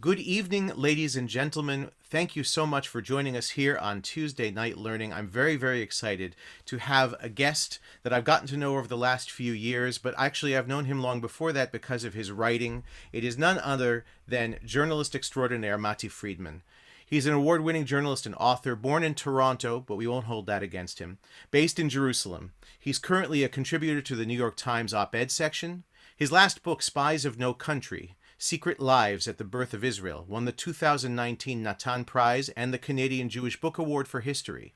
Good evening, ladies and gentlemen. Thank you so much for joining us here on Tuesday Night Learning. I'm very, very excited to have a guest that I've gotten to know over the last few years, but actually I've known him long before that because of his writing. It is none other than journalist extraordinaire Matti Friedman. He's an award winning journalist and author, born in Toronto, but we won't hold that against him, based in Jerusalem. He's currently a contributor to the New York Times op ed section. His last book, Spies of No Country, Secret Lives at the Birth of Israel, won the 2019 Natan Prize and the Canadian Jewish Book Award for History.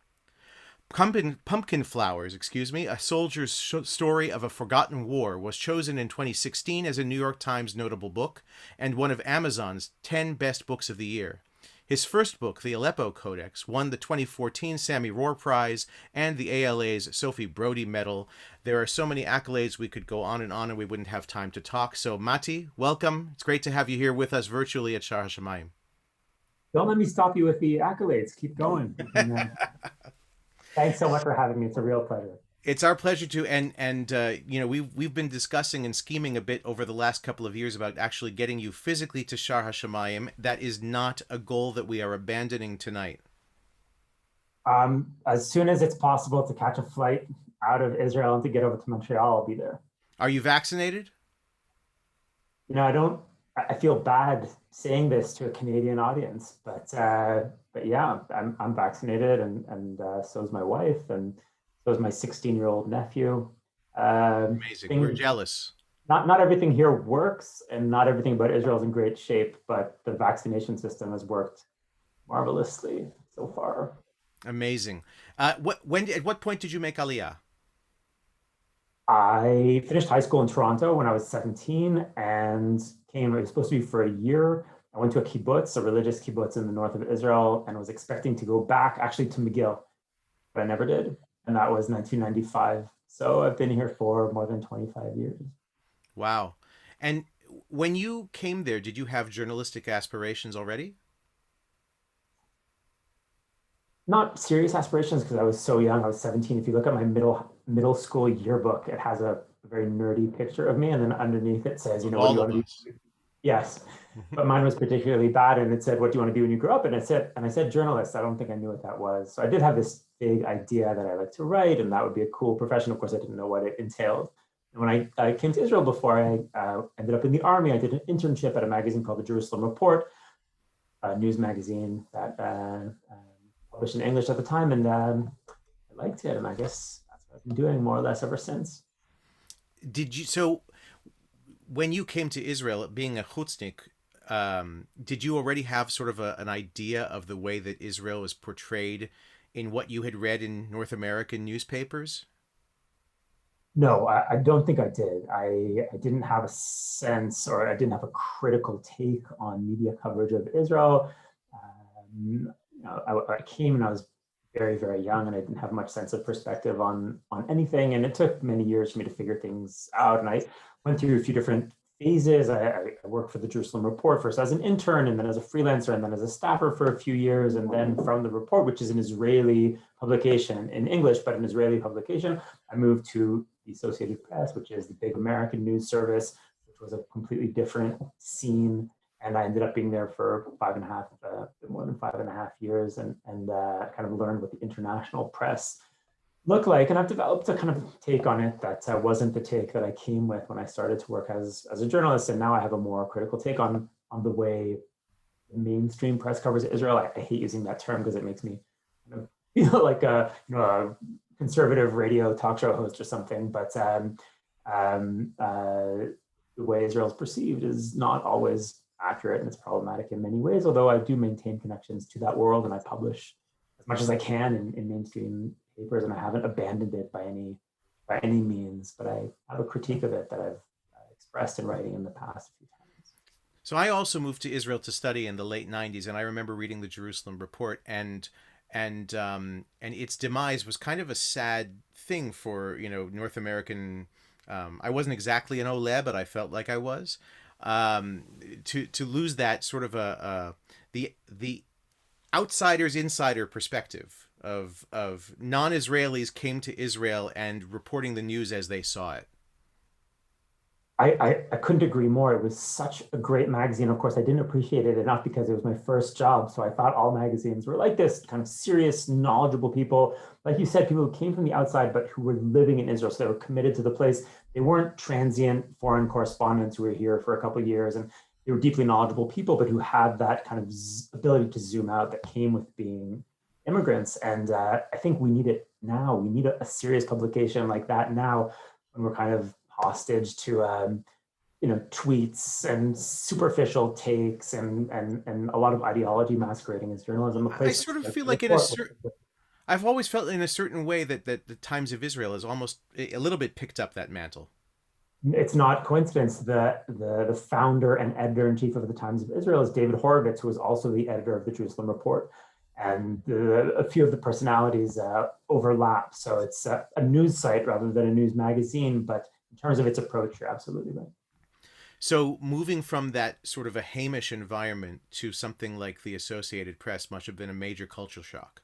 Pumpkin Flowers, a soldier's story of a forgotten war, was chosen in 2016 as a New York Times notable book and one of Amazon's 10 best books of the year. His first book, The Aleppo Codex, won the 2014 Sammy Rohr Prize and the ALA's Sophie Brody Medal. There are so many accolades we could go on, and we wouldn't have time to talk. So, Matti, welcome. It's great to have you here with us virtually at Shar HaShamayim. Don't let me stop you with the accolades. Keep going. Thanks so much for having me. It's a real pleasure. It's our pleasure to, we've been discussing and scheming a bit over the last couple of years about actually getting you physically to Shar HaShamayim. That is not a goal that we are abandoning tonight. As soon as it's possible to catch a flight out of Israel and to get over to Montreal, I'll be there. Are you vaccinated? I don't. I feel bad saying this to a Canadian audience, but yeah, I'm vaccinated, and so is my wife, and so is my 16-year-old nephew. Amazing. We're jealous. Not everything here works, and not everything about Israel is in great shape, but the vaccination system has worked marvelously so far. Amazing. At what point did you make Aliyah? I finished high school in Toronto when I was 17 and came. It was supposed to be for a year. I went to a kibbutz, a religious kibbutz in the north of Israel, and was expecting to go back actually to McGill, but I never did. And that was 1995. So I've been here for more than 25 years. Wow. And when you came there, did you have journalistic aspirations already? Not serious aspirations because I was so young. I was 17. If you look at my middle school yearbook, it has a very nerdy picture of me, and then underneath it says, Of what do you all want of to us. be? Yes, but mine was particularly bad, and it said, "What do you want to be when you grow up?" And I said journalist. I don't think I knew what that was. So I did have this big idea that I like to write, and that would be a cool profession. Of course, I didn't know what it entailed. And when I came to Israel before I ended up in the army, I did an internship at a magazine called the Jerusalem Report, a news magazine that published in English at the time, and I liked it, and I guess that's what I've been doing more or less ever since. So when you came to Israel, being a chutznik, did you already have sort of an idea of the way that Israel was portrayed in what you had read in North American newspapers? No, I don't think I did. I didn't have a sense, or I didn't have a critical take on media coverage of Israel. I came and I was very, very young, and I didn't have much sense of perspective on anything. And it took many years for me to figure things out. And I went through a few different phases. I worked for the Jerusalem Report first as an intern, and then as a freelancer, and then as a staffer for a few years. And then from the Report, which is an Israeli publication in English, but an Israeli publication, I moved to the Associated Press, which is the big American news service, which was a completely different scene. And I ended up being there for more than 5.5 years, and kind of learned what the international press looked like. And I've developed a kind of take on it that wasn't the take that I came with when I started to work as a journalist. And now I have a more critical take on the way the mainstream press covers Israel. I hate using that term because it makes me kind of feel like a conservative radio talk show host or something. But the way Israel is perceived is not always accurate, and it's problematic in many ways, although I do maintain connections to that world, and I publish as much as I can in mainstream papers, and I haven't abandoned it by any means, but I have a critique of it that I've expressed in writing in the past few times. So I also moved to Israel to study in the late '90s, and I remember reading the Jerusalem Report, and its demise was kind of a sad thing for North American. I wasn't exactly an Ole, but I felt like I was. To lose that sort of the outsider's insider perspective of non-Israelis came to Israel and reporting the news as they saw it. I couldn't agree more. It was such a great magazine. Of course, I didn't appreciate it enough because it was my first job. So I thought all magazines were like this, kind of serious, knowledgeable people. Like you said, people who came from the outside, but who were living in Israel. So they were committed to the place. They weren't transient foreign correspondents who were here for a couple of years. And they were deeply knowledgeable people, but who had that kind of ability to zoom out that came with being immigrants. And I think we need it now. We need a serious publication like that now when we're kind of hostage to tweets and superficial takes and a lot of ideology masquerading as journalism. A I place sort of like feel the like in a report. certain I've always felt in a certain way that the Times of Israel has almost a little bit picked up that mantle. It's not coincidence that the founder and editor in chief of the Times of Israel is David Horowitz, who was also the editor of the Jerusalem Report. And a few of the personalities overlap. So it's a news site rather than a news magazine. But in terms of its approach, you're absolutely right. So moving from that sort of a Hamish environment to something like the Associated Press must have been a major cultural shock.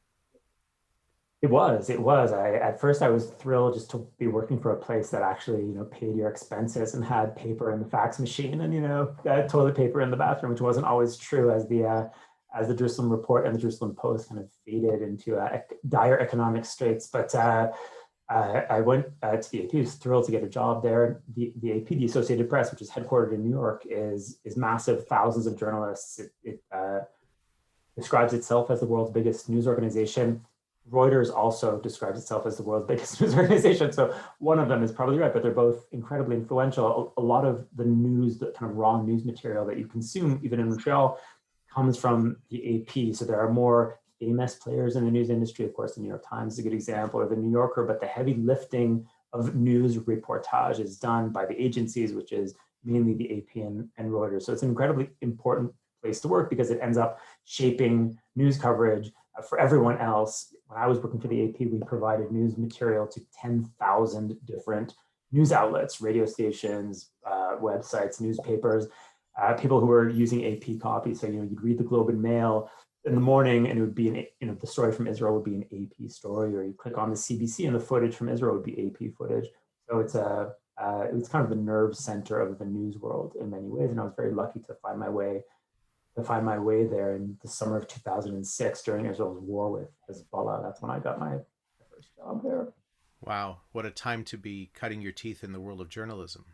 It was. It was. At first I was thrilled just to be working for a place that actually, paid your expenses and had paper in the fax machine and toilet paper in the bathroom, which wasn't always true as the Jerusalem Report and the Jerusalem Post kind of faded into dire economic straits. But I went to the AP. Was thrilled to get a job there. The AP, the Associated Press, which is headquartered in New York, is massive. Thousands of journalists. It describes itself as the world's biggest news organization. Reuters also describes itself as the world's biggest news organization. So one of them is probably right, but they're both incredibly influential. A lot of the news, the kind of raw news material that you consume, even in Montreal, comes from the AP. So there are more famous players in the news industry. Of course, the New York Times is a good example, or the New Yorker, but the heavy lifting of news reportage is done by the agencies, which is mainly the AP and Reuters. So it's an incredibly important place to work because it ends up shaping news coverage for everyone else. When I was working for the AP, we provided news material to 10,000 different news outlets, radio stations, websites, newspapers, people who were using AP copy. So, you'd read the Globe and Mail in the morning and it would be, the story from Israel would be an AP story, or you click on the CBC and the footage from Israel would be AP footage. So it was kind of the nerve center of the news world in many ways. And I was very lucky to find my way there in the summer of 2006 during Israel's war with Hezbollah. That's when I got my first job there. Wow, what a time to be cutting your teeth in the world of journalism.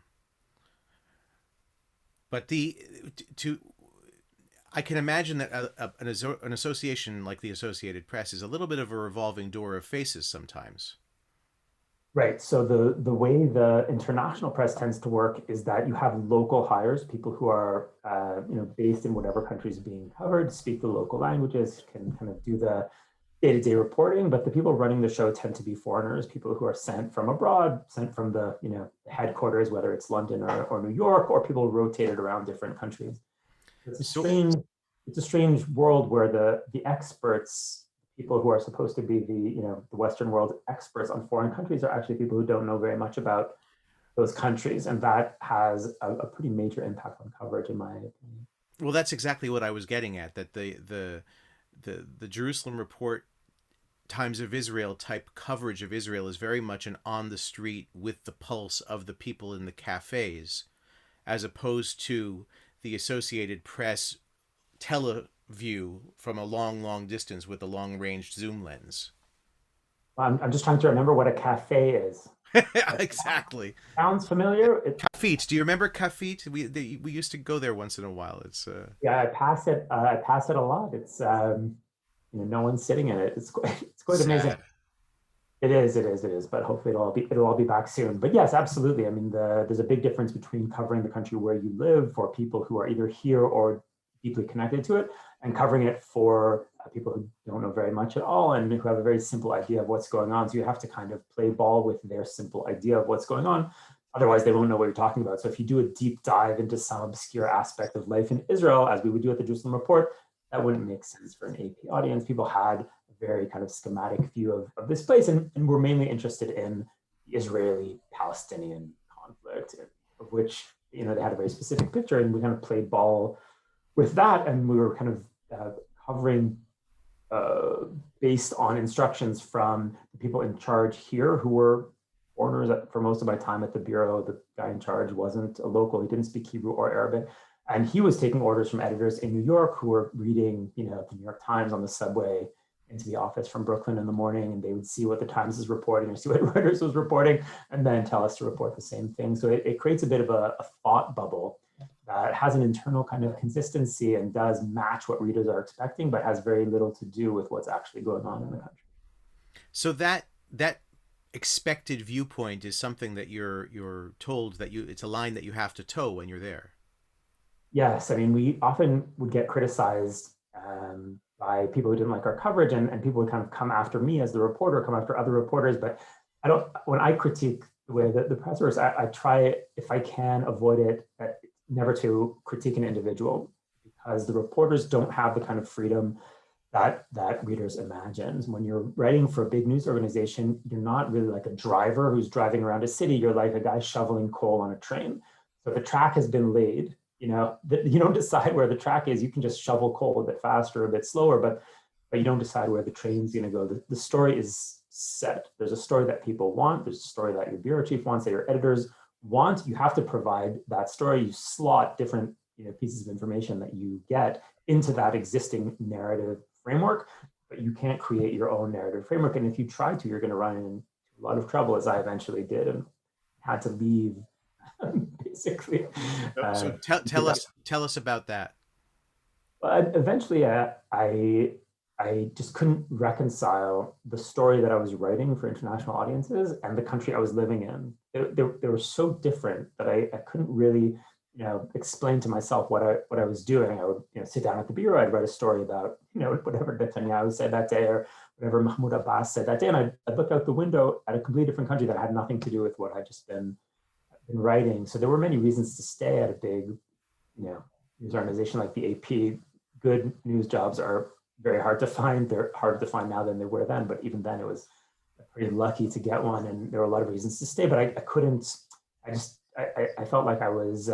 But the to I can imagine that an association like the Associated Press is a little bit of a revolving door of faces sometimes. Right. So the way the international press tends to work is that you have local hires, people who are based in whatever country is being covered, speak the local languages, can kind of do the day-to-day reporting. But the people running the show tend to be foreigners, people who are sent from abroad, sent from the headquarters, whether it's London or New York, or people rotated around different countries. It's a So strange world where the experts, people who are supposed to be the Western world experts on foreign countries, are actually people who don't know very much about those countries, and that has a pretty major impact on coverage, in my opinion. well, that's exactly what I was getting at. That the Jerusalem Report, Times of Israel type coverage of Israel is very much an on the street with the pulse of the people in the cafes, as opposed to the Associated Press teleview from a long, long distance with a long range zoom lens. I'm just trying to remember what a cafe is. That Exactly. sounds familiar. Kafit. Do you remember Kafit? We used to go there once in a while. It's Yeah, I pass it. I pass it a lot. It's no one's sitting in it. It's it's quite amazing. sad. It is, it is, it is. But hopefully it'll all be back soon. But yes, absolutely. I mean, there's a big difference between covering the country where you live for people who are either here or deeply connected to it, and covering it for people who don't know very much at all and who have a very simple idea of what's going on. So you have to kind of play ball with their simple idea of what's going on. Otherwise, they won't know what you're talking about. So if you do a deep dive into some obscure aspect of life in Israel, as we would do at the Jerusalem Report, that wouldn't make sense for an AP audience. People had a very kind of schematic view of this place, and we're mainly interested in the Israeli-Palestinian conflict, of which they had a very specific picture, and we kind of played ball with that, and we were kind of covering based on instructions from the people in charge here, who were foreigners. For most of my time at the Bureau, the guy in charge wasn't a local. He didn't speak Hebrew or Arabic. And he was taking orders from editors in New York who were reading, the New York Times on the subway into the office from Brooklyn in the morning, and they would see what the Times is reporting or see what Reuters was reporting, and then tell us to report the same thing. So it creates a bit of a thought bubble that has an internal kind of consistency and does match what readers are expecting, but has very little to do with what's actually going on in the country. So that expected viewpoint is something that you're told that it's a line that you have to toe when you're there. Yes, I mean, we often would get criticized by people who didn't like our coverage, and people would kind of come after me as the reporter, come after other reporters. But when I critique the way that the press works, I try, if I can, avoid it, never to critique an individual, because the reporters don't have the kind of freedom that readers imagine. When you're writing for a big news organization, you're not really like a driver who's driving around a city. You're like a guy shoveling coal on a train. So the track has been laid. You don't decide where the track is. You can just shovel coal a bit faster, a bit slower, but you don't decide where the train's going to go. The story is set. There's a story that people want. There's a story that your bureau chief wants, that your editors want. You have to provide that story. You slot different pieces of information that you get into that existing narrative framework, but you can't create your own narrative framework. And if you try to, you're going to run into a lot of trouble, as I eventually did, and had to leave. Basically. So tell us about that. Eventually, I just couldn't reconcile the story that I was writing for international audiences and the country I was living in. They were so different that I couldn't really, explain to myself what I was doing. I would, sit down at the bureau. I'd write a story about, whatever Netanyahu said that day or whatever Mahmoud Abbas said that day, and I'd look out the window at a completely different country that had nothing to do with what I'd just been writing. So there were many reasons to stay at a big, news organization like the AP. Good news jobs are very hard to find. They're harder to find now than they were then, but even then it was pretty lucky to get one, and there were a lot of reasons to stay, but I couldn't. I felt like I was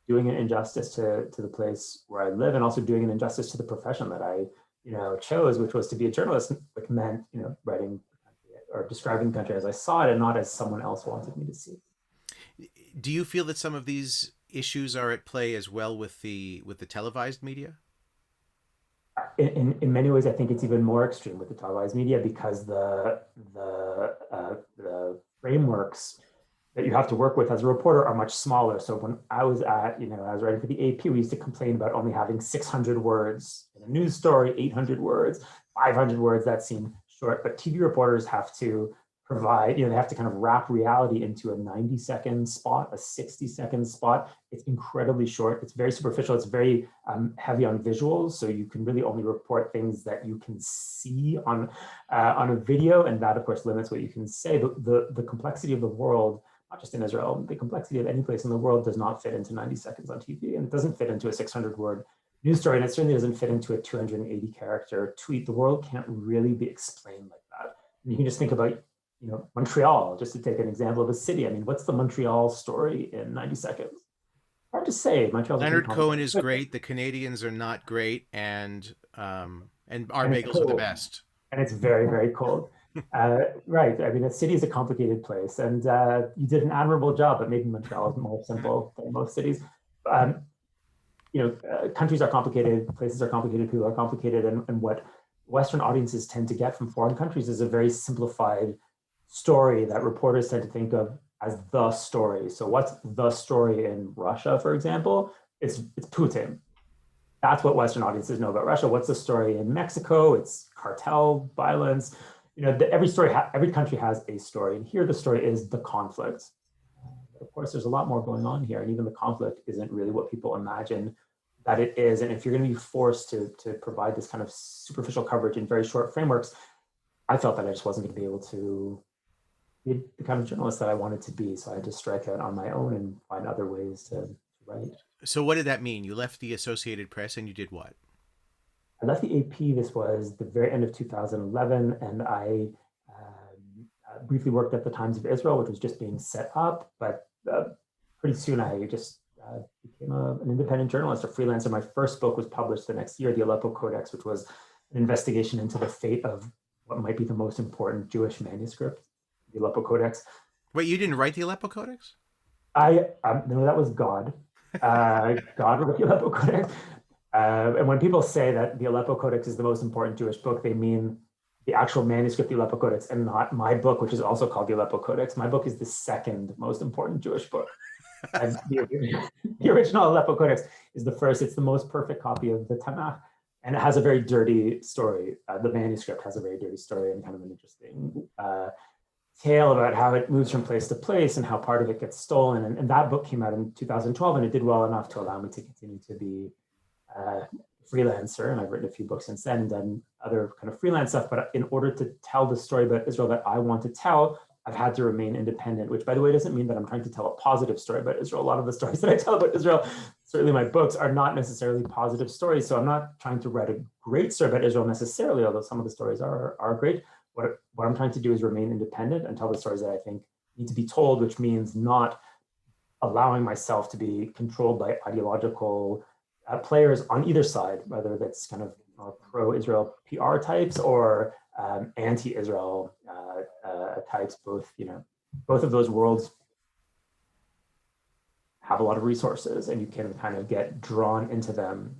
doing an injustice to the place where I live, and also doing an injustice to the profession that I chose, which was to be a journalist, which meant writing or describing the country as I saw it and not as someone else wanted me to see. Do you feel that some of these issues are at play as well with the televised media? In many ways, I think it's even more extreme with the televised media, because the frameworks that you have to work with as a reporter are much smaller. So when I was I was writing for the AP, we used to complain about only having 600 words in a news story, 800 words, 500 words. That seemed short, but TV reporters have to provide, they have to kind of wrap reality into a 90-second spot, a 60-second spot. It's incredibly short. It's very superficial. It's very heavy on visuals. So you can really only report things that you can see on a video. And that, of course, limits what you can say. The complexity of the world, not just in Israel, the complexity of any place in the world does not fit into 90 seconds on TV. And it doesn't fit into a 600-word news story. And it certainly doesn't fit into a 280-character tweet. The world can't really be explained like that. And you can just think about Montreal, just to take an example of a city. I mean, what's the Montreal story in 90 seconds? Hard to say. Montreal's Leonard Cohen is great. The Canadians are not great, and our bagels are the best. And it's very, very cold. Right. I mean, a city is a complicated place, and you did an admirable job at making Montreal more simple than most cities. Countries are complicated, places are complicated, people are complicated, and what Western audiences tend to get from foreign countries is a very simplified story that reporters tend to think of as the story. So what's the story in Russia, for example? It's Putin. That's what Western audiences know about Russia. What's the story in Mexico? It's cartel violence. Every country has a story, and here the story is the conflict. Of course, there's a lot more going on here, and even the conflict isn't really what people imagine that it is. And if you're going to be forced to provide this kind of superficial coverage in very short frameworks, I felt that I just wasn't going to be able to be the kind of journalist that I wanted to be. So I had to strike out on my own and find other ways to write. So what did that mean? You left the Associated Press and you did what? I left the AP. This was the very end of 2011, and I briefly worked at the Times of Israel, which was just being set up. But pretty soon I just became an independent journalist, a freelancer. My first book was published the next year, the Aleppo Codex, which was an investigation into the fate of what might be the most important Jewish manuscript, the Aleppo Codex. Wait, you didn't write the Aleppo Codex? No, that was God. God wrote the Aleppo Codex. And when people say that the Aleppo Codex is the most important Jewish book, they mean the actual manuscript, the Aleppo Codex, and not my book, which is also called the Aleppo Codex. My book is the second most important Jewish book. And the original Aleppo Codex is the first. It's the most perfect copy of the Tanakh, and it has a very dirty story. The manuscript has a very dirty story and kind of an interesting tale about how it moves from place to place and how part of it gets stolen. And that book came out in 2012, and it did well enough to allow me to continue to be a freelancer. And I've written a few books since then and done other kind of freelance stuff. But in order to tell the story about Israel that I want to tell, I've had to remain independent, which, by the way, doesn't mean that I'm trying to tell a positive story about Israel. A lot of the stories that I tell about Israel, certainly my books, are not necessarily positive stories. So I'm not trying to write a great story about Israel necessarily, although some of the stories are great. What I'm trying to do is remain independent and tell the stories that I think need to be told, which means not allowing myself to be controlled by ideological players on either side, whether that's kind of pro-Israel PR types or anti-Israel types. Both of those worlds have a lot of resources, and you can kind of get drawn into them.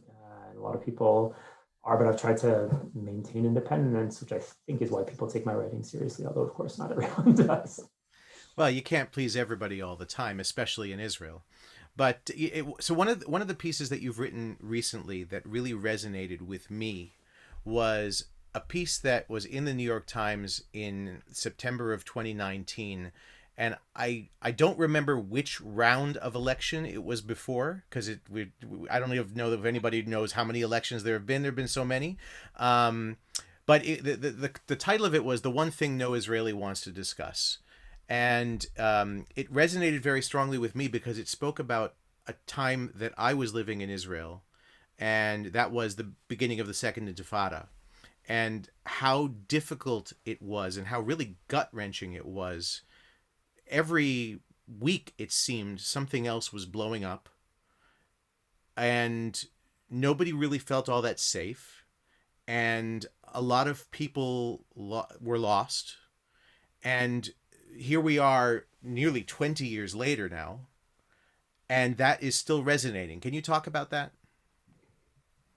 A lot of people are, but I've tried to maintain independence, which I think is why people take my writing seriously, although of course not everyone does. Well, you can't please everybody all the time, especially in Israel. But so one of the pieces that you've written recently that really resonated with me was a piece that was in the New York Times in September of 2019. And I don't remember which round of election it was before, because I don't even know if anybody knows how many elections there have been. There have been so many. But the title of it was "The One Thing No Israeli Wants to Discuss." And it resonated very strongly with me because it spoke about a time that I was living in Israel, and that was the beginning of the Second Intifada, and how difficult it was and how really gut-wrenching it was. Every week, it seemed, something else was blowing up, and nobody really felt all that safe, and a lot of people were lost. And here we are nearly 20 years later now, and that is still resonating. Can you talk about that?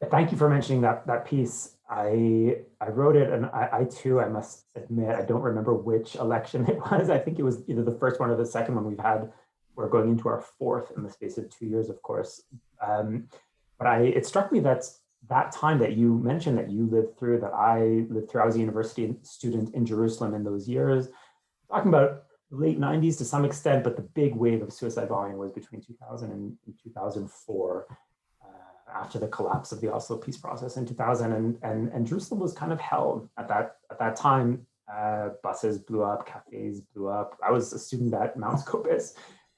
Thank you for mentioning that piece. I wrote it, and I too, I must admit, I don't remember which election it was. I think it was either the first one or the second one we've had. We're going into our fourth in the space of 2 years, of course. But it struck me that time that you mentioned that you lived through, that I lived through. I was a university student in Jerusalem in those years, talking about the late 90s to some extent, but the big wave of suicide bombing was between 2000 and 2004, after the collapse of the Oslo peace process in 2000. And Jerusalem was kind of hell at that time. Buses blew up, cafes blew up. I was a student at Mount Scopus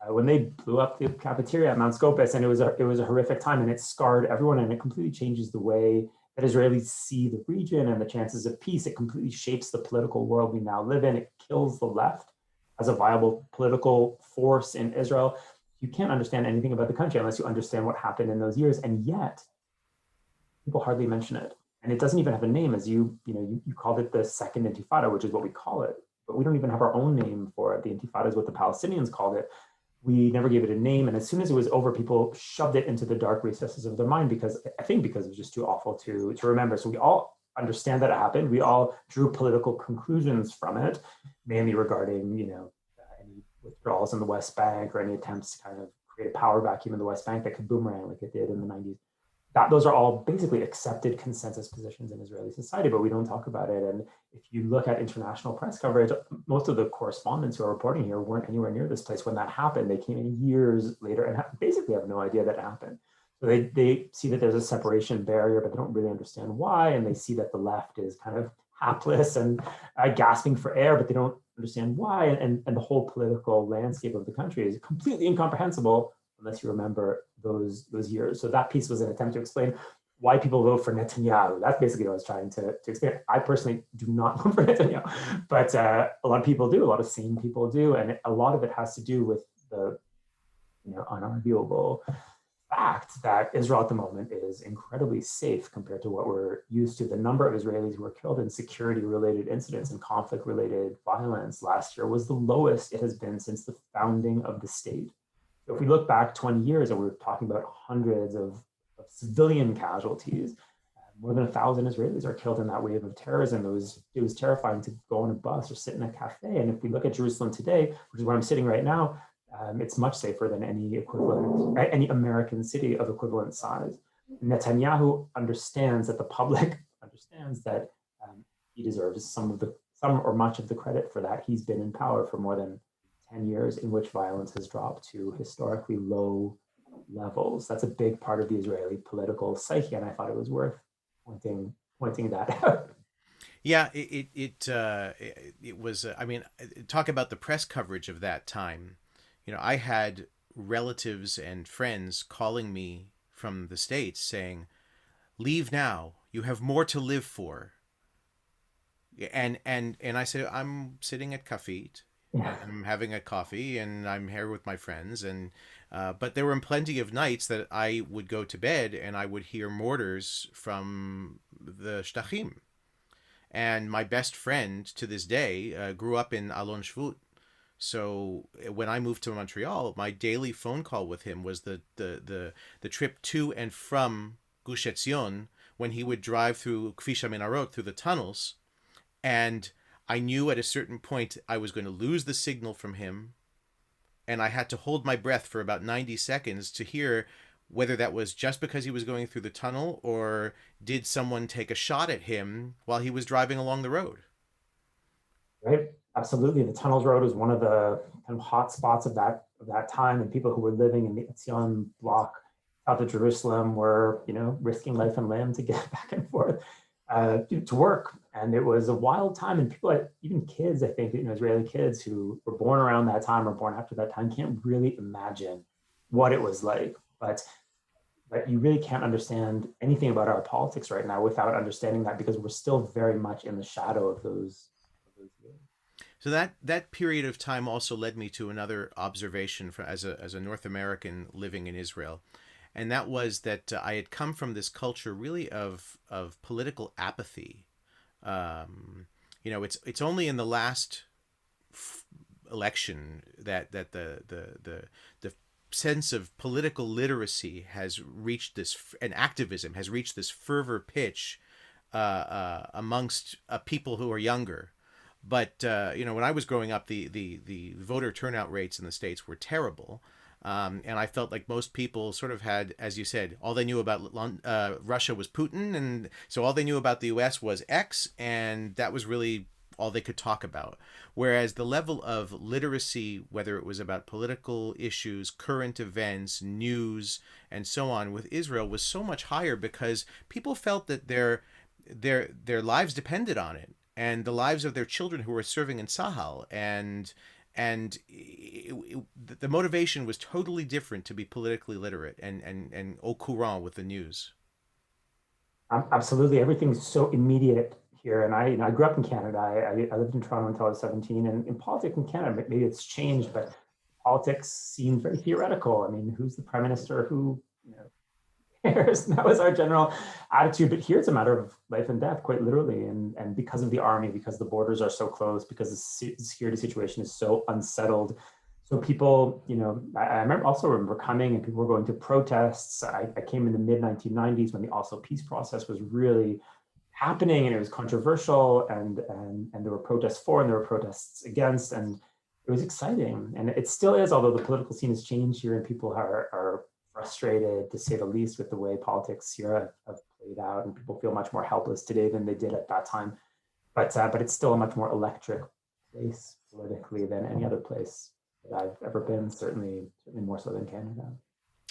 when they blew up the cafeteria at Mount Scopus, and it was a horrific time, and it scarred everyone, and it completely changes the way that Israelis see the region and the chances of peace. It completely shapes the political world we now live in. It kills the left as a viable political force in Israel. You can't understand anything about the country unless you understand what happened in those years, and yet people hardly mention it. And it doesn't even have a name, as you called it the Second Intifada, which is what we call it, but we don't even have our own name for it. The Intifada is what the Palestinians called it. We never gave it a name, and as soon as it was over, people shoved it into the dark recesses of their mind because it was just too awful to remember. So we all understand that it happened. We all drew political conclusions from it, mainly regarding any withdrawals in the West Bank or any attempts to kind of create a power vacuum in the West Bank that could boomerang like it did in the 90s. Those are all basically accepted consensus positions in Israeli society, but we don't talk about it. And if you look at international press coverage, most of the correspondents who are reporting here weren't anywhere near this place when that happened. They came in years later and basically have no idea that it happened. So they see that there's a separation barrier, but they don't really understand why. And they see that the left is kind of hapless and gasping for air, but they don't understand why. And the whole political landscape of the country is completely incomprehensible unless you remember those years. So that piece was an attempt to explain why people vote for Netanyahu. That's basically what I was trying to explain. I personally do not vote for Netanyahu, but a lot of people do. A lot of sane people do, and a lot of it has to do with the unarguable fact that Israel at the moment is incredibly safe compared to what we're used to. The number of Israelis who were killed in security-related incidents and conflict-related violence last year was the lowest it has been since the founding of the state. So if we look back 20 years and we're talking about hundreds of civilian casualties, more than 1,000 Israelis are killed in that wave of terrorism. It was terrifying to go on a bus or sit in a cafe. And if we look at Jerusalem today, which is where I'm sitting right now, it's much safer than any American city of equivalent size. Netanyahu understands that the public understands that he deserves some or much of the credit for that. He's been in power for more than 10 years, in which violence has dropped to historically low levels. That's a big part of the Israeli political psyche, and I thought it was worth pointing that out. Yeah, it was. I mean, talk about the press coverage of that time. I had relatives and friends calling me from the States saying, "Leave now. You have more to live for." And I said, "I'm sitting at Kafit. Yeah. I'm having a coffee, and I'm here with my friends." And but there were plenty of nights that I would go to bed and I would hear mortars from the Shtachim. And my best friend to this day grew up in Alon Shvut. So when I moved to Montreal, my daily phone call with him was the trip to and from Gush Etzion, when he would drive through Kfish HaMenarot, through the tunnels, and I knew at a certain point I was going to lose the signal from him, and I had to hold my breath for about 90 seconds to hear whether that was just because he was going through the tunnel, or did someone take a shot at him while he was driving along the road. Right. Absolutely. The Tunnels Road was one of the kind of hot spots of that time, and people who were living in the Etzion block south of Jerusalem were, risking life and limb to get back and forth to work. And it was a wild time. And people, even kids, I think, Israeli kids who were born around that time or born after that time, can't really imagine what it was like. But you really can't understand anything about our politics right now without understanding that, because we're still very much in the shadow of those years. So that period of time also led me to another observation as a North American living in Israel, and that was that I had come from this culture really of political apathy. It's only in the last election that the sense of political literacy has reached this, and activism has reached this fervor pitch amongst people who are younger. But when I was growing up, the voter turnout rates in the States were terrible, and I felt like most people sort of had, as you said, all they knew about Russia was Putin, and so all they knew about the U.S. was X, and that was really all they could talk about. Whereas the level of literacy, whether it was about political issues, current events, news, and so on, with Israel was so much higher, because people felt that their lives depended on it, and the lives of their children who were serving in Sahel, and the motivation was totally different to be politically literate and au courant with the news. Absolutely, everything's so immediate here. And I grew up in Canada. I lived in Toronto until I was 17. And in politics in Canada, maybe it's changed, but politics seemed very theoretical. I mean, who's the prime minister? Who cares? That was our general attitude. But here it's a matter of life and death, quite literally. And because of the army, because the borders are so close, because the security situation is so unsettled. So people, I remember coming, and people were going to protests. I came in the mid 1990s when the Oslo peace process was really happening, and it was controversial, and there were protests for and there were protests against, and it was exciting. And it still is, although the political scene has changed here and people are frustrated, to say the least, with the way politics here have played out, and people feel much more helpless today than they did at that time. But it's still a much more electric place politically than any other place that I've ever been, certainly more so than Canada.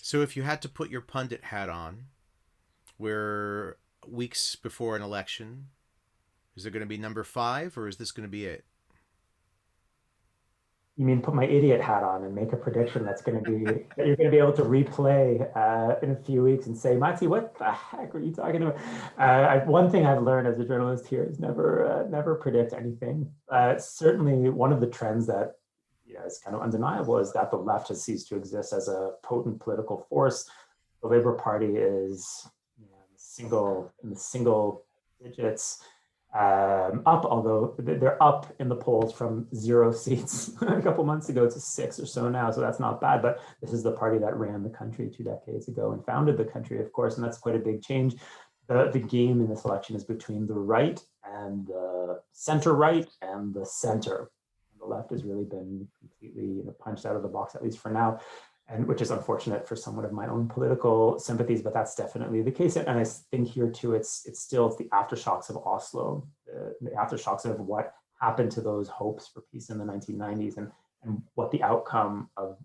So if you had to put your pundit hat on, we're weeks before an election. Is it going to be number 5, or is this going to be it? You mean put my idiot hat on and make a prediction that you're going to be able to replay in a few weeks and say, Matti, what the heck are you talking about? One thing I've learned as a journalist here is never predict anything. Certainly, one of the trends that is kind of undeniable is that the left has ceased to exist as a potent political force. the Labour Party is in the single digits, up, although they're up in the polls from 0 seats a couple months ago to 6 or so now. So that's not bad. But this is the party that ran the country 2 decades ago and founded the country, of course, and that's quite a big change. The game in this election is between the right and the center right and the center. The left has really been completely punched out of the box, at least for now, and which is unfortunate for someone of my own political sympathies, but that's definitely the case. And I think here too, it's still the aftershocks of Oslo, the aftershocks of what happened to those hopes for peace in the 1990s, and what the outcome of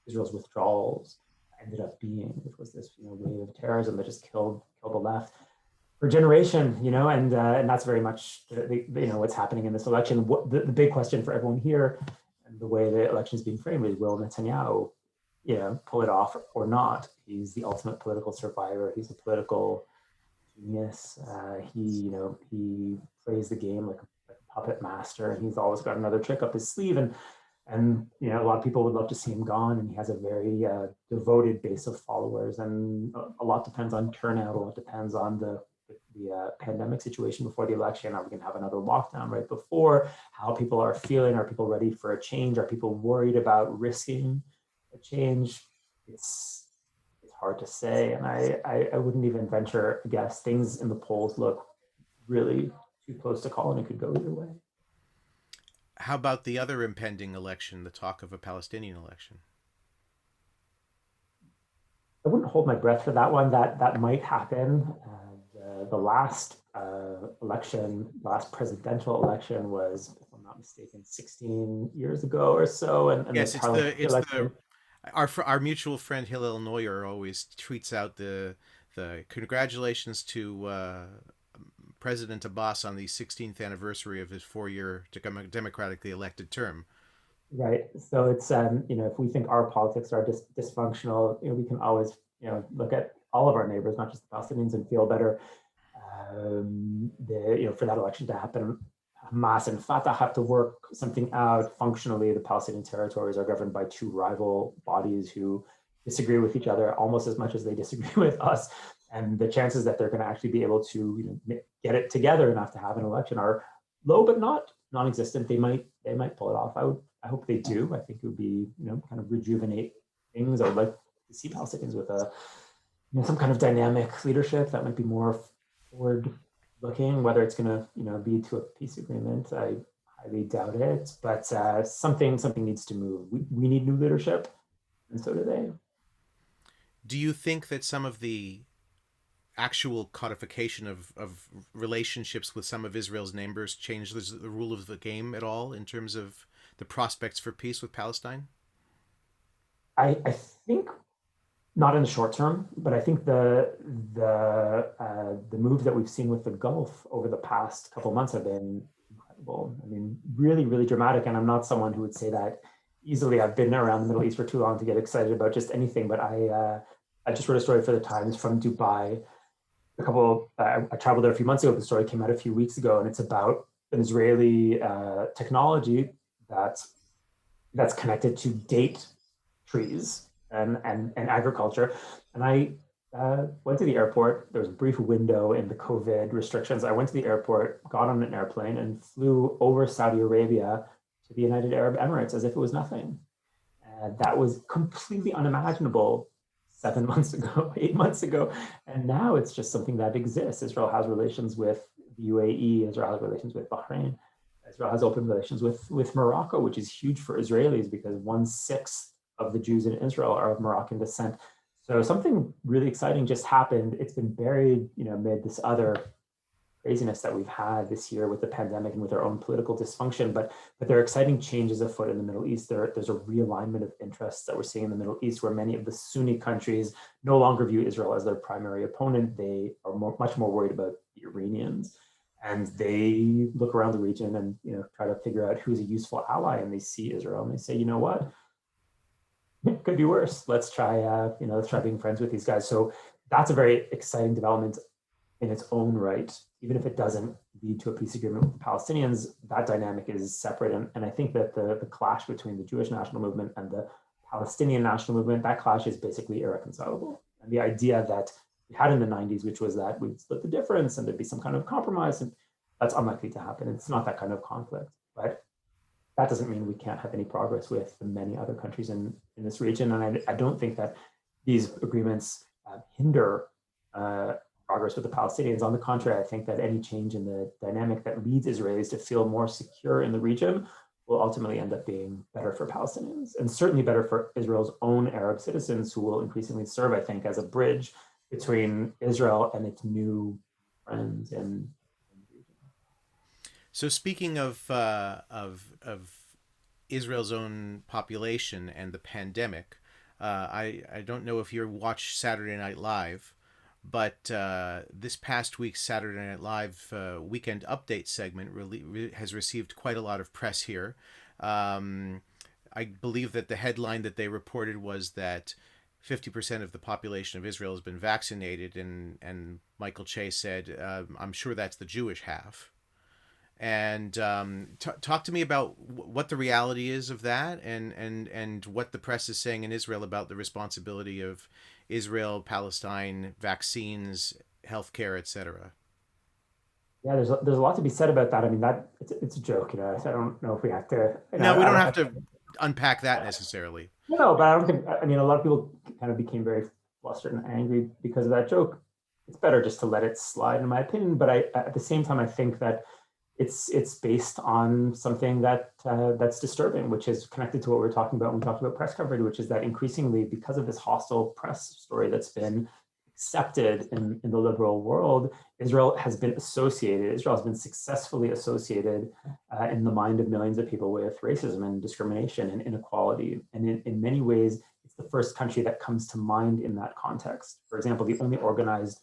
Israel's withdrawals ended up being, which was this wave of terrorism that just killed the left for a generation, and that's very much what's happening in this election. The big question for everyone here, and the way the election is being framed, is will Netanyahu, pull it off or not? He's the ultimate political survivor. He's a political genius. He plays the game like a puppet master, and he's always got another trick up his sleeve. And a lot of people would love to see him gone, and he has a very devoted base of followers. And a lot depends on turnout. A lot depends on the pandemic situation before the election. Are we going to have another lockdown right before? How people are feeling? Are people ready for a change? Are people worried about risking a change? It's hard to say, and I wouldn't even venture a guess. Things in the polls look really too close to call, and it could go either way. How about the other impending election, the talk of a Palestinian election? I wouldn't hold my breath for that one. That might happen. The last election, last presidential election was, if I'm not mistaken, 16 years ago or so. And Yes, the it's election. our mutual friend Hillel Neuer always tweets out the congratulations to President Abbas on the 16th anniversary of his 4-year democratically elected term. Right. So it's if we think our politics are dysfunctional, we can always look at all of our neighbors, not just the Palestinians, and feel better. For that election to happen, Hamas and Fatah have to work something out. Functionally, the Palestinian territories are governed by 2 rival bodies who disagree with each other almost as much as they disagree with us. And the chances that they're going to actually be able to get it together enough to have an election are low, but not non-existent. They might pull it off. I hope they do. I think it would be kind of rejuvenate things. I would like to see Palestinians with some kind of dynamic leadership that might be more forward looking. Whether it's going to be to a peace agreement, I highly doubt it. But something needs to move. We need new leadership, and so do they. Do you think that some of the actual codification of relationships with some of Israel's neighbors changes the rule of the game at all in terms of the prospects for peace with Palestine? I think not in the short term, but I think the moves that we've seen with the Gulf over the past couple of months have been incredible. I mean, really, really dramatic. And I'm not someone who would say that easily. I've been around the Middle East for too long to get excited about just anything. But I just wrote a story for the Times from Dubai. I traveled there a few months ago. The story came out a few weeks ago, and it's about an Israeli technology that's connected to date trees and agriculture. And I went to the airport. There was a brief window in the COVID restrictions. I went to the airport, got on an airplane, and flew over Saudi Arabia to the United Arab Emirates as if it was nothing. That was completely unimaginable 7 months ago, 8 months ago. And now it's just something that exists. Israel has relations with the UAE, Israel has relations with Bahrain, Israel has open relations with Morocco, which is huge for Israelis because 1/6 of the Jews in Israel are of Moroccan descent. So something really exciting just happened. It's been buried, amid this other craziness that we've had this year with the pandemic and with our own political dysfunction. But there are exciting changes afoot in the Middle East. There's a realignment of interests that we're seeing in the Middle East, where many of the Sunni countries no longer view Israel as their primary opponent. They are much more worried about the Iranians. And they look around the region and try to figure out who's a useful ally. And they see Israel and they say, you know what? It could be worse. Let's try being friends with these guys. So that's a very exciting development in its own right. Even if it doesn't lead to a peace agreement with the Palestinians, that dynamic is separate. And I think that the clash between the Jewish national movement and the Palestinian national movement, that clash is basically irreconcilable. And the idea that we had in the 90s, which was that we'd split the difference and there'd be some kind of compromise, and that's unlikely to happen. It's not that kind of conflict. But that doesn't mean we can't have any progress with the many other countries in this region. And I don't think that these agreements hinder progress with the Palestinians. On the contrary, I think that any change in the dynamic that leads Israelis to feel more secure in the region will ultimately end up being better for Palestinians, and certainly better for Israel's own Arab citizens, who will increasingly serve, I think, as a bridge between Israel and its new friends in the region. So speaking of Israel's own population and the pandemic, I don't know if you watch Saturday Night Live, but this past week's Saturday Night Live weekend update segment has received quite a lot of press here. I believe that the headline that they reported was that 50% of the population of Israel has been vaccinated, and Michael Che said, "I'm sure that's the Jewish half." And talk to me about what the reality is of that, and what the press is saying in Israel about the responsibility of Israel, Palestine, vaccines, healthcare, etc. Yeah, there's a lot to be said about that. I mean, that it's a joke, So I don't know if we have to, No, we I don't don't have have to unpack that necessarily. no, but I don't think. I mean, a lot of people kind of became very flustered and angry because of that joke. It's better just to let it slide, in my opinion. But at the same time, I think that it's based on something that's disturbing, which is connected to what we were talking about when we talked about press coverage, which is that increasingly, because of this hostile press story that's been accepted in the liberal world, Israel has been successfully associated in the mind of millions of people with racism and discrimination and inequality. And in many ways, it's the first country that comes to mind in that context. For example, the only organized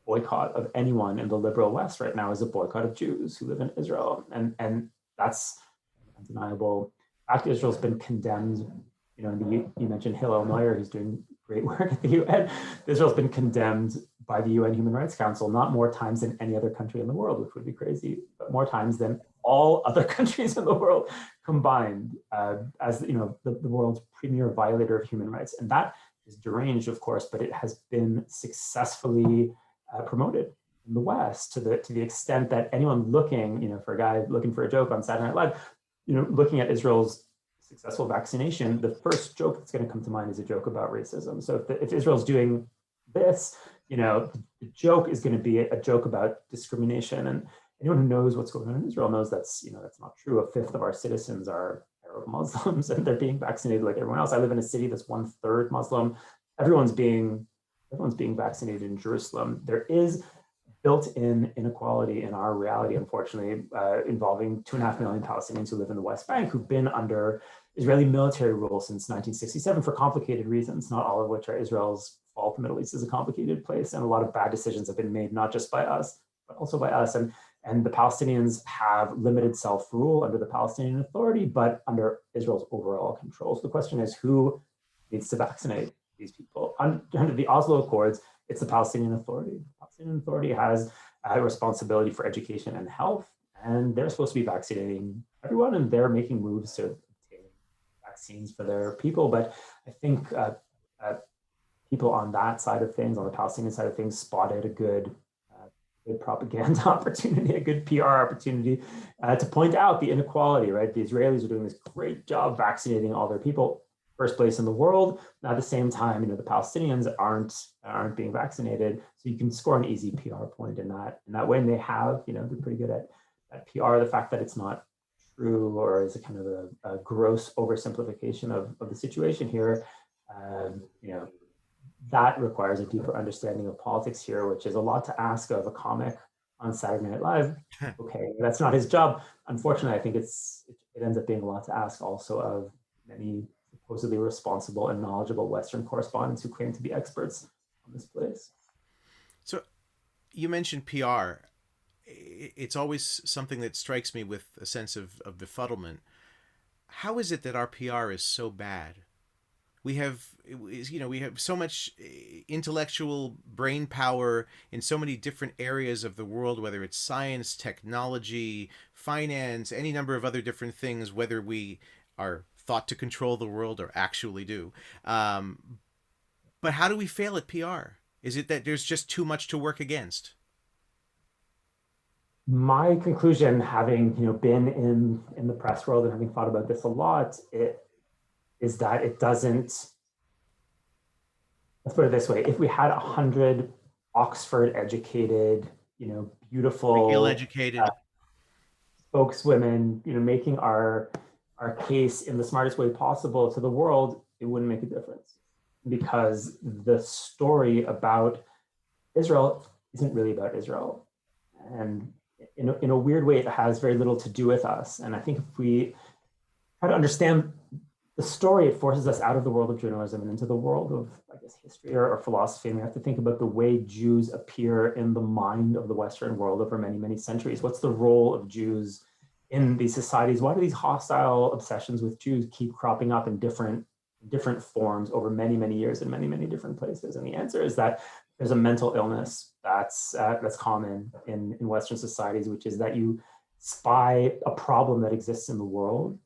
boycott of anyone in the liberal West right now is a boycott of Jews who live in Israel. And that's undeniable. Fact, Israel's been condemned. You mentioned Hillel Meyer, who's doing great work at the UN. Israel's been condemned by the UN Human Rights Council not more times than any other country in the world, which would be crazy, but more times than all other countries in the world combined, as the world's premier violator of human rights. And that is deranged, of course, but it has been successfully promoted in the West to the extent that anyone looking, for a guy looking for a joke on Saturday Night Live, looking at Israel's successful vaccination, the first joke that's going to come to mind is a joke about racism. So if Israel's doing this, the joke is going to be a joke about discrimination. And anyone who knows what's going on in Israel knows that's not true. A fifth of our citizens are Arab Muslims, and they're being vaccinated like everyone else. I live in a city that's 1/3 Muslim. Everyone's being vaccinated in Jerusalem. There is built-in inequality in our reality, unfortunately, involving 2.5 million Palestinians who live in the West Bank, who've been under Israeli military rule since 1967 for complicated reasons, not all of which are Israel's fault. The Middle East is a complicated place, and a lot of bad decisions have been made, not just by us, but also by us. And the Palestinians have limited self-rule under the Palestinian Authority, but under Israel's overall control. So the question is, who needs to vaccinate these people? Under the Oslo Accords, it's the Palestinian Authority. The Palestinian Authority has a responsibility for education and health, and they're supposed to be vaccinating everyone, and they're making moves to obtain vaccines for their people. But I think people on that side of things, on the Palestinian side of things, spotted a good propaganda opportunity, a good PR opportunity to point out the inequality, right? The Israelis are doing this great job vaccinating all their people, first place in the world. At the same time, the Palestinians aren't being vaccinated. So you can score an easy PR point in that way. And they have, they're pretty good at PR. The fact that it's not true or is a kind of a gross oversimplification of the situation here, that requires a deeper understanding of politics here, which is a lot to ask of a comic on Saturday Night Live. Okay, that's not his job. Unfortunately, I think it ends up being a lot to ask also of many supposedly responsible and knowledgeable Western correspondents who claim to be experts on this place. So you mentioned PR. It's always something that strikes me with a sense of befuddlement. How is it that our PR is so bad? We have so much intellectual brain power in so many different areas of the world, whether it's science, technology, finance, any number of other different things, whether we are thought to control the world or actually do. But how do we fail at PR? Is it that there's just too much to work against? My conclusion, having been in the press world and having thought about this a lot, is that it doesn't. Let's put it this way: if we had 100 Oxford educated, Real beautiful educated. spokeswomen, making our case in the smartest way possible to the world, it wouldn't make a difference, because the story about Israel isn't really about Israel. And in a weird way, it has very little to do with us. And I think if we try to understand the story, it forces us out of the world of journalism and into the world of, I guess, history or philosophy. And we have to think about the way Jews appear in the mind of the Western world over many, many centuries. What's the role of Jews in these societies? Why do these hostile obsessions with Jews keep cropping up in different forms over many, many years in many, many different places? And the answer is that there's a mental illness that's common in Western societies, which is that you spy a problem that exists in the world.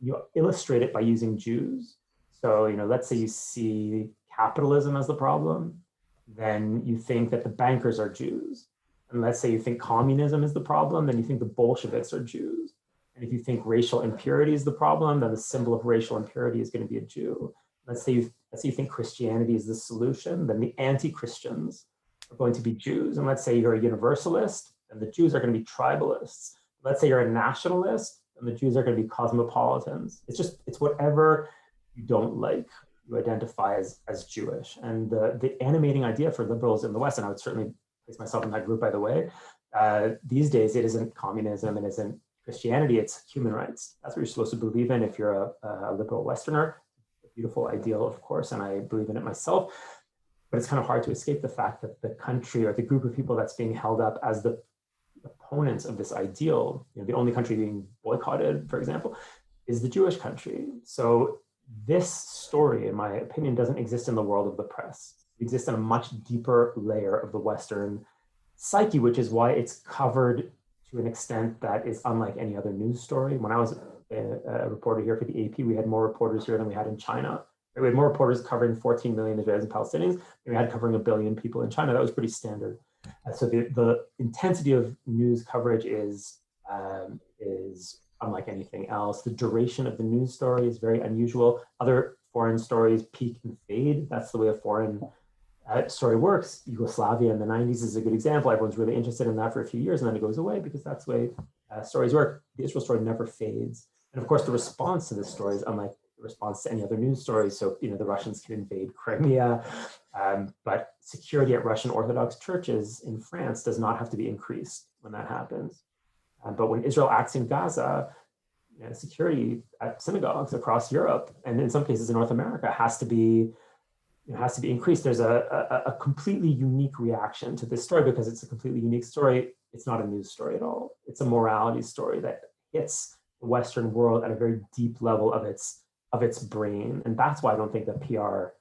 You illustrate it by using Jews. So, let's say you see capitalism as the problem, then you think that the bankers are Jews. And let's say you think communism is the problem, then you think the Bolsheviks are Jews. And if you think racial impurity is the problem, then the symbol of racial impurity is going to be a Jew. Let's say you think Christianity is the solution, then the anti-Christians are going to be Jews. And let's say you're a universalist, and the Jews are going to be tribalists. Let's say you're a nationalist, and the Jews are going to be cosmopolitans. It's whatever you don't like, you identify as Jewish. And the animating idea for liberals in the West, and I would certainly place myself in that group, by the way, these days it isn't communism, it isn't Christianity, it's human rights. That's what you're supposed to believe in if you're a liberal Westerner. A beautiful ideal, of course, and I believe in it myself. But it's kind of hard to escape the fact that the country or the group of people that's being held up as the opponents of this ideal, the only country being boycotted, for example, is the Jewish country. So this story, in my opinion, doesn't exist in the world of the press. It exists in a much deeper layer of the Western psyche, which is why it's covered to an extent that is unlike any other news story. When I was a reporter here for the AP, we had more reporters here than we had in China. We had more reporters covering 14 million Israelis and Palestinians than we had covering 1 billion people in China. That was pretty standard. So the intensity of news coverage is unlike anything else. The duration of the news story is very unusual. Other foreign stories peak and fade. That's the way a foreign story works. Yugoslavia in the 90s is a good example. Everyone's really interested in that for a few years, and then it goes away because that's the way stories work. The Israel story never fades. And of course, the response to this story is unlike the response to any other news story. So, the Russians can invade Crimea, but security at Russian Orthodox churches in France does not have to be increased when that happens. But when Israel acts in Gaza, security at synagogues across Europe and in some cases in North America has to be increased. There's a completely unique reaction to this story because it's a completely unique story. It's not a news story at all. It's a morality story that hits the Western world at a very deep level of its brain. And that's why I don't think that PR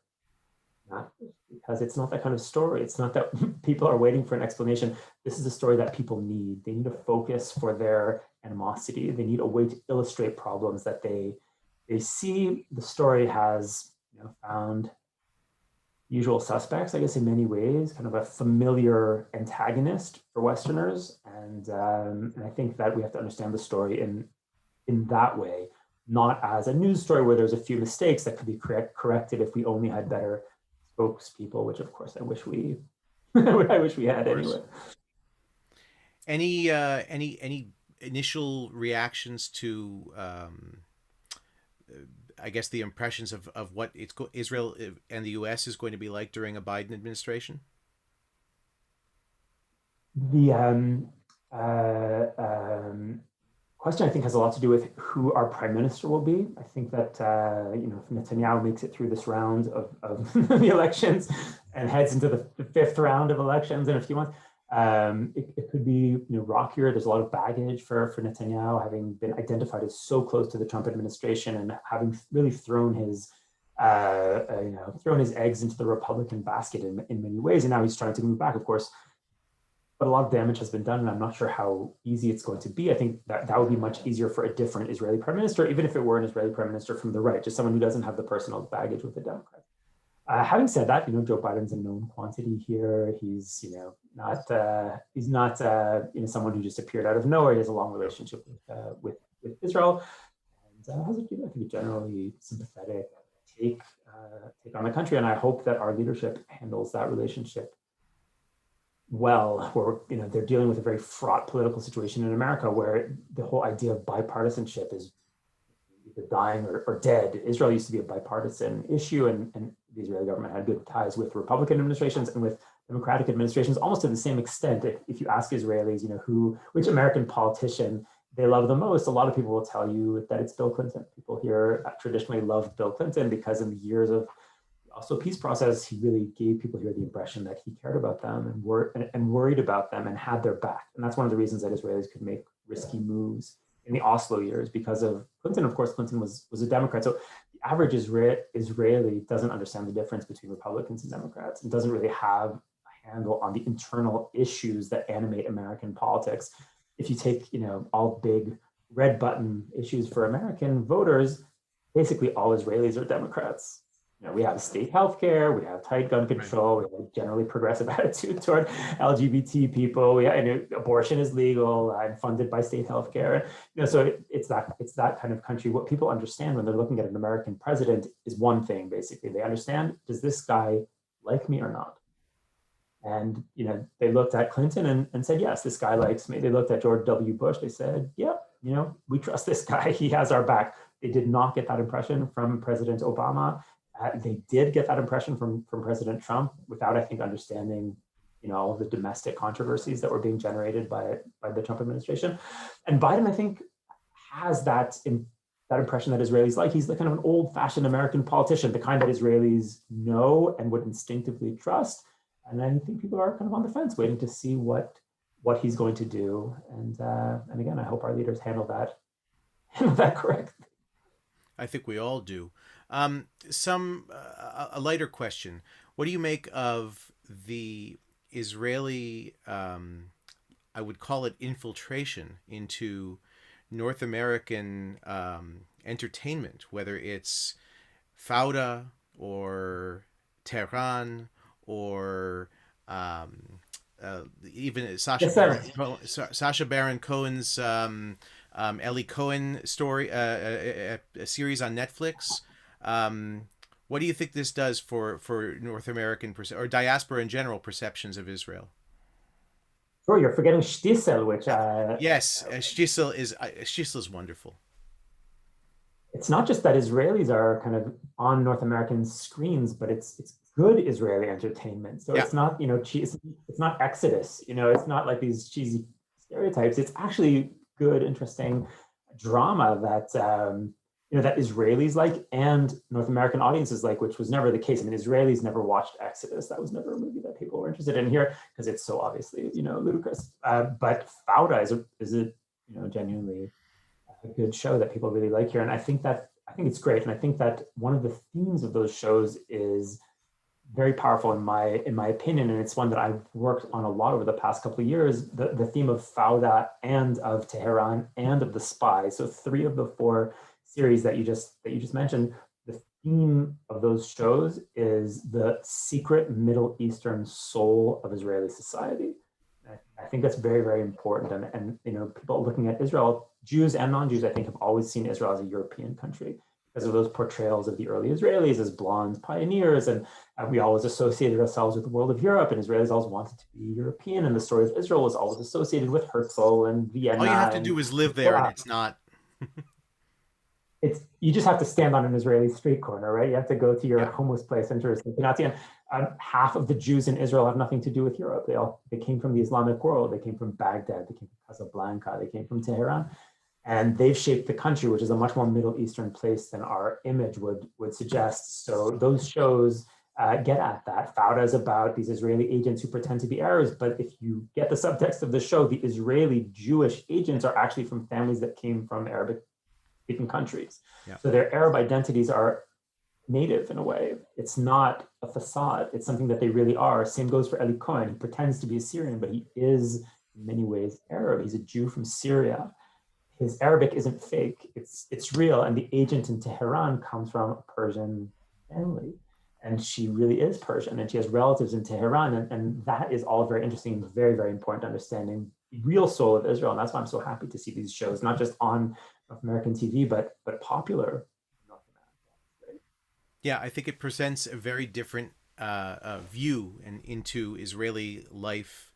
matters, because it's not that kind of story. It's not that people are waiting for an explanation. This is a story that people need. They need a focus for their animosity. They need a way to illustrate problems that they see. The story has found usual suspects, I guess, in many ways, kind of a familiar antagonist for Westerners. And I think that we have to understand the story in that way, not as a news story where there's a few mistakes that could be corrected if we only had better spokespeople, which of course I wish we I wish we had anyway. Any initial reactions to I guess the impressions of what Israel and the U.S. is going to be like during a Biden administration? The question, I think, has a lot to do with who our prime minister will be. I think that if Netanyahu makes it through this round of the elections and heads into the fifth round of elections in a few months, it could be rockier. There's a lot of baggage for Netanyahu, having been identified as so close to the Trump administration and having really thrown his eggs into the Republican basket in many ways. And now he's trying to move back, of course. But a lot of damage has been done, and I'm not sure how easy it's going to be. I think that would be much easier for a different Israeli prime minister, even if it were an Israeli prime minister from the right, just someone who doesn't have the personal baggage with the Democrats. Having said that, Joe Biden's a known quantity here. He's, not someone who just appeared out of nowhere. He has a long relationship with Israel, and has, I think, a generally sympathetic take take on the country. And I hope that our leadership handles that relationship well. Where they're dealing with a very fraught political situation in America, where the whole idea of bipartisanship is either dying or dead. Israel used to be a bipartisan issue, and the Israeli government had good ties with Republican administrations and with Democratic administrations, almost to the same extent. If you ask Israelis, which American politician they love the most, a lot of people will tell you that it's Bill Clinton. People here traditionally loved Bill Clinton because in the years of also peace process, he really gave people here the impression that he cared about them and worried about them and had their back. And that's one of the reasons that Israelis could make risky moves in the Oslo years because of Clinton. Of course, Clinton was a Democrat. So the average Israeli doesn't understand the difference between Republicans and Democrats and doesn't really have a handle on the internal issues that animate American politics. If you take, all big red button issues for American voters, basically all Israelis are Democrats. We have state health care, we have tight gun control, we have a generally progressive attitude toward LGBT people. Abortion is legal and funded by state health care. So it's that kind of country. What people understand when they're looking at an American president is one thing, basically. They understand, does this guy like me or not? And they looked at Clinton and said, yes, this guy likes me. They looked at George W. Bush. They said, yeah, we trust this guy. He has our back. They did not get that impression from President Obama. They did get that impression from President Trump without, I think, understanding, all of the domestic controversies that were being generated by the Trump administration. And Biden, I think, has that impression that Israelis like. He's the kind of an old-fashioned American politician, the kind that Israelis know and would instinctively trust. And I think people are kind of on the fence, waiting to see what he's going to do. And again, I hope our leaders handle that correctly. I think we all do. A lighter question: what do you make of the Israeli, I would call it, infiltration into North American entertainment, whether it's Fauda or Tehran or even Sacha Baron Cohen's Ellie Cohen story, a series on Netflix. What do you think this does for North American or diaspora in general perceptions of Israel? Sure, you're forgetting Shtisel, which yes, Shtisel is wonderful. It's not just that Israelis are kind of on North American screens, but it's good Israeli entertainment. So it's not it's not Exodus. It's not like these cheesy stereotypes. It's actually good, interesting drama that that Israelis like and North American audiences like, which was never the case. I mean, Israelis never watched Exodus. That was never a movie that people were interested in here because it's so obviously ludicrous. But Fauda is a genuinely a good show that people really like here, and I think it's great. And I think that one of the themes of those shows is very powerful in my opinion, and it's one that I've worked on a lot over the past couple of years. The theme of Fauda and of Tehran and of the Spies. So 3 of the 4 series that you just mentioned. The theme of those shows is the secret Middle Eastern soul of Israeli society. I think that's very, very important. And people looking at Israel, Jews and non-Jews, I think, have always seen Israel as a European country because of those portrayals of the early Israelis as blonde pioneers. And we always associated ourselves with the world of Europe, and Israelis always wanted to be European. And the story of Israel was always associated with Herzl and Vienna. All you have to do is live there, and it's not. You just have to stand on an Israeli street corner, right? You have to go to your hummus place in Jerusalem. Half of the Jews in Israel have nothing to do with Europe. They came from the Islamic world. They came from Baghdad. They came from Casablanca. They came from Tehran. And they've shaped the country, which is a much more Middle Eastern place than our image would suggest. So those shows get at that. Fauda is about these Israeli agents who pretend to be Arabs, but if you get the subtext of the show, the Israeli Jewish agents are actually from families that came from Arabic-speaking countries. Yeah. So their Arab identities are native in a way. It's not a facade. It's something that they really are. Same goes for Eli Cohen. He pretends to be a Syrian, but he is in many ways Arab. He's a Jew from Syria. His Arabic isn't fake. It's real. And the agent in Tehran comes from a Persian family. and she really is Persian, and she has relatives in Tehran, and that is all very interesting and very, very important to understanding the real soul of Israel. And that's why I'm so happy to see these shows, not just on North American TV, but popular in North America. Yeah, I think it presents a very different view and into Israeli life,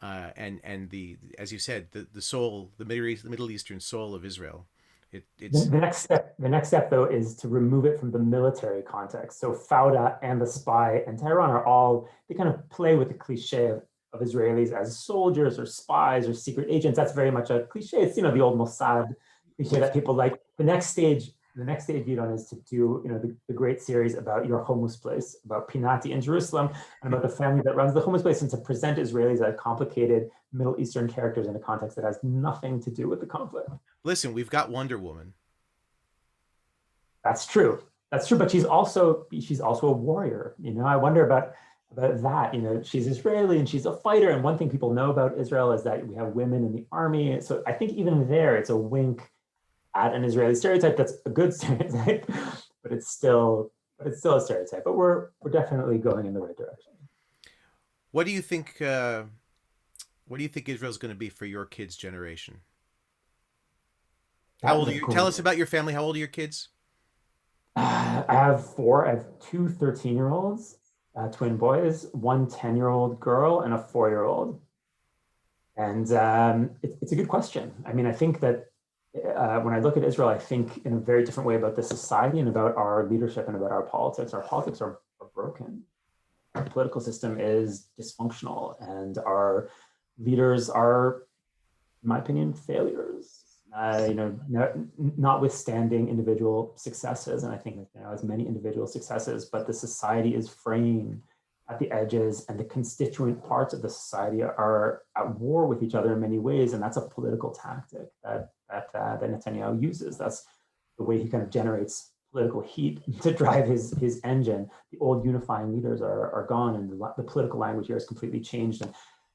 and the, as you said, the soul, the Middle Eastern soul of Israel. The, It's the next step though is to remove it from the military context. So Fauda and the Spy and Tehran are all, they kind of play with the cliche of Israelis as soldiers or spies or secret agents. That's very much a cliche. It's, the old Mossad cliche that people like. The next stage, Gidon, is to do, the great series about your hummus place, about Pinati in Jerusalem, and about the family that runs the hummus place, and to present Israelis as complicated Middle Eastern characters in a context that has nothing to do with the conflict. listen. We've got Wonder Woman. That's true. That's true. But she's also a warrior. I wonder about that. She's Israeli and she's a fighter. And one thing people know about Israel is that we have women in the army. So I think even there, it's a wink at an Israeli stereotype. That's a good stereotype, but it's still a stereotype. But we're definitely going in the right direction. What do you think? What do you think Israel's going to be for your kids' generation? How That's old a are you? Tell great. us about your family. How old are your kids? I have four. I have two 13-year-olds, twin boys, one 10-year-old girl, and a 4-year-old. And it's a good question. I mean, I think that when I look at Israel, I think in a very different way about the society and about our leadership and about our politics. Our politics are broken. Our political system is dysfunctional, and our leaders are, in my opinion, failures. Notwithstanding individual successes, and I think as many individual successes, but the society is fraying at the edges, and the constituent parts of the society are at war with each other in many ways, and that's a political tactic that Netanyahu uses. That's the way he kind of generates political heat to drive his engine. The old unifying leaders are gone, and the political language here has completely changed.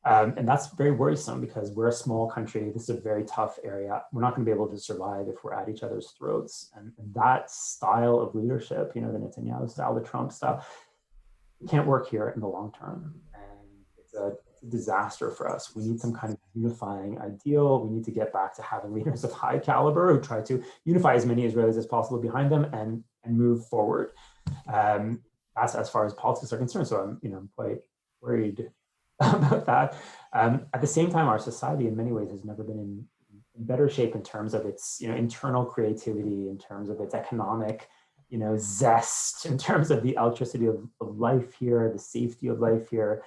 And that's very worrisome because we're a small country. This is a very tough area. We're not going to be able to survive if we're at each other's throats. And that style of leadership, the Netanyahu style, the Trump style, it can't work here in the long term. And it's a disaster for us. We need some kind of unifying ideal. We need to get back to having leaders of high caliber who try to unify as many Israelis as possible behind them and move forward. That's as far as politics are concerned. So I'm quite worried about that. At the same time, our society in many ways has never been in better shape in terms of its internal creativity, in terms of its economic zest, in terms of the electricity of life here, the safety of life here.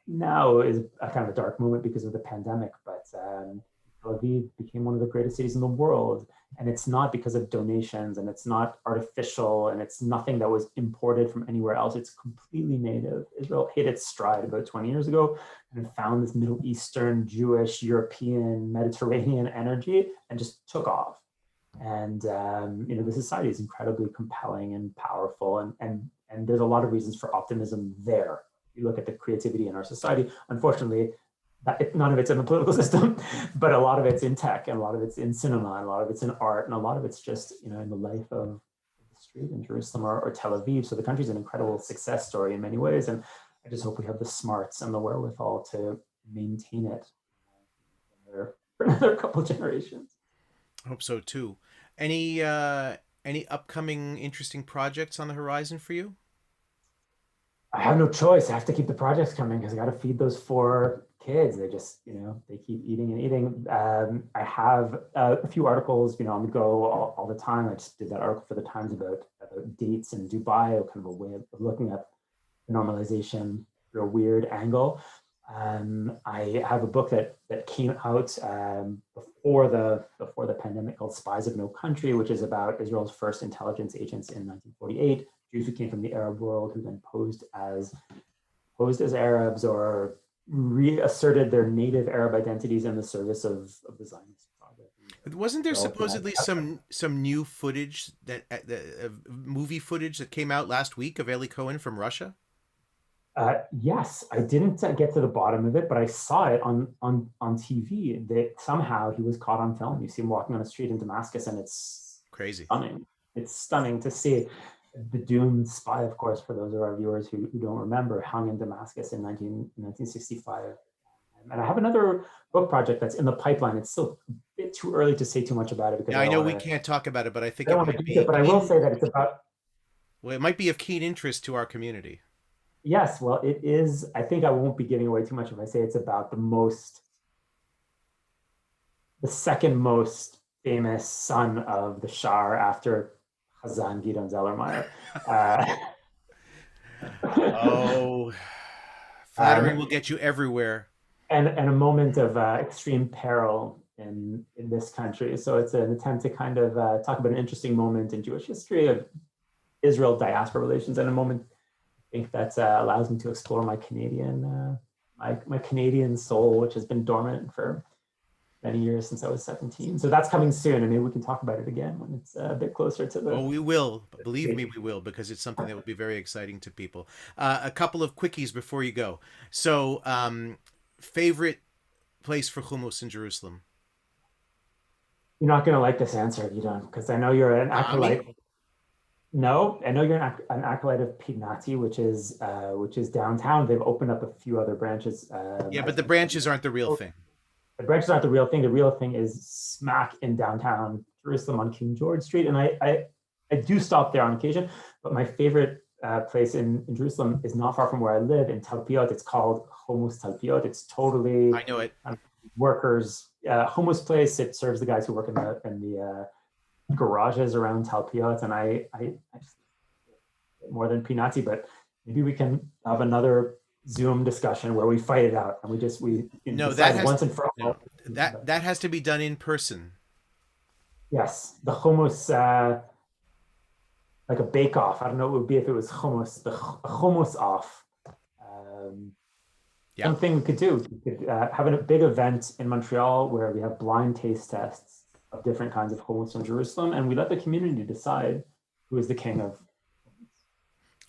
Now is a kind of a dark moment because of the pandemic, but Tel Aviv became one of the greatest cities in the world. And it's not because of donations, and it's not artificial, and it's nothing that was imported from anywhere else. It's completely native. Israel hit its stride about 20 years ago and found this Middle Eastern, Jewish, European, Mediterranean energy and just took off. And the society is incredibly compelling and powerful, and there's a lot of reasons for optimism there. You look at the creativity in our society. Unfortunately, none of it's in the political system, but a lot of it's in tech, and a lot of it's in cinema, and a lot of it's in art, and a lot of it's just in the life of the street in Jerusalem or Tel Aviv. So the country's an incredible success story in many ways, and I just hope we have the smarts and the wherewithal to maintain it for another couple of generations. I hope so too. Any upcoming interesting projects on the horizon for you? I have no choice. I have to keep the projects coming because I got to feed those four kids. They just, they keep eating and eating. I have a few articles, on the go all the time. I just did that article for the Times about dates in Dubai, kind of a way of looking at normalization through a weird angle. I have a book that came out before the pandemic called Spies of No Country, which is about Israel's first intelligence agents in 1948, Jews who came from the Arab world who then posed as Arabs or reasserted their native Arab identities in the service of the Zionist project. Wasn't there supposedly some new footage movie footage that came out last week of Eli Cohen from Russia? Yes, I didn't get to the bottom of it, but I saw it on TV. That somehow he was caught on film. You see him walking on a street in Damascus, and it's Crazy. stunning. It's stunning to see. The doomed spy, of course, for those of our viewers who don't remember, hung in Damascus in 1965. And I have another book project that's in the pipeline. It's still a bit too early to say too much about it because Now I I don't know want we to. can't talk about it, but I I think don't it want to might jinx it, be but I will say that it's about. well, it might be of keen interest to our community. Yes, well, it is. I think I won't be giving away too much if I say it's about the second most famous son of the Shah after Hazan Gideon Zelermyer. Uh, Oh, flattering um, will get you everywhere. and a moment of extreme peril in this country. So it's an attempt to kind of talk about an interesting moment in Jewish history of Israel diaspora relations, and a moment I think that allows me to explore my Canadian my Canadian soul, which has been dormant for many years since I was 17. So that's coming soon, and maybe we can talk about it again when it's a bit closer to Oh, the. we will. Believe me, we will, because it's something that will be very exciting to people. A couple of quickies before you go. So, favorite place for hummus in Jerusalem? You're not going to like this answer, you don't, because I know you're an Nami? acolyte. No, I know you're an acolyte of Pinati, which is downtown. They've opened up a few other branches. Yeah, but As the branches aren't the real thing. the branches aren't the real thing. The real thing is smack in downtown Jerusalem on King George Street, and I do stop there on occasion. But my favorite place in Jerusalem is not far from where I live in Talpiot. It's called Hummus Talpiot. It's totally I know it. workers hummus place. It serves the guys who work in the garages around Talpiot, and I just more than Pinati, but maybe we can have another Zoom discussion where we fight it out and we can No, that decide has once and for no all. that has to be done in person. Yes, the hummus, like a bake off. I don't know what it would be if it was hummus, the hummus off. Um, Yeah. Something we could do. We could have a big event in Montreal where we have blind taste tests of different kinds of hummus from Jerusalem, and we let the community decide who is the king of.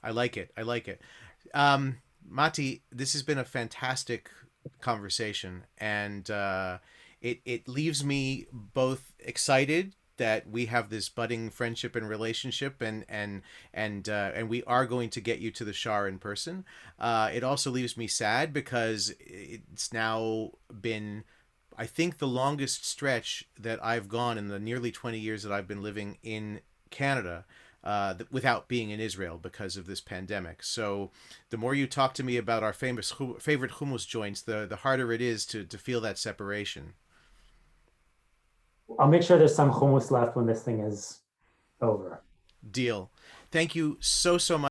I like it. I like it. Matti, this has been a fantastic conversation, and it leaves me both excited that we have this budding friendship and relationship, and we are going to get you to the Shar in person. It also leaves me sad because it's now been, I think, the longest stretch that I've gone in the nearly 20 years that I've been living in Canada without being in Israel because of this pandemic. So the more you talk to me about our favorite hummus joints, the harder it is to feel that separation. I'll make sure there's some hummus left when this thing is over. Deal. Thank you so much.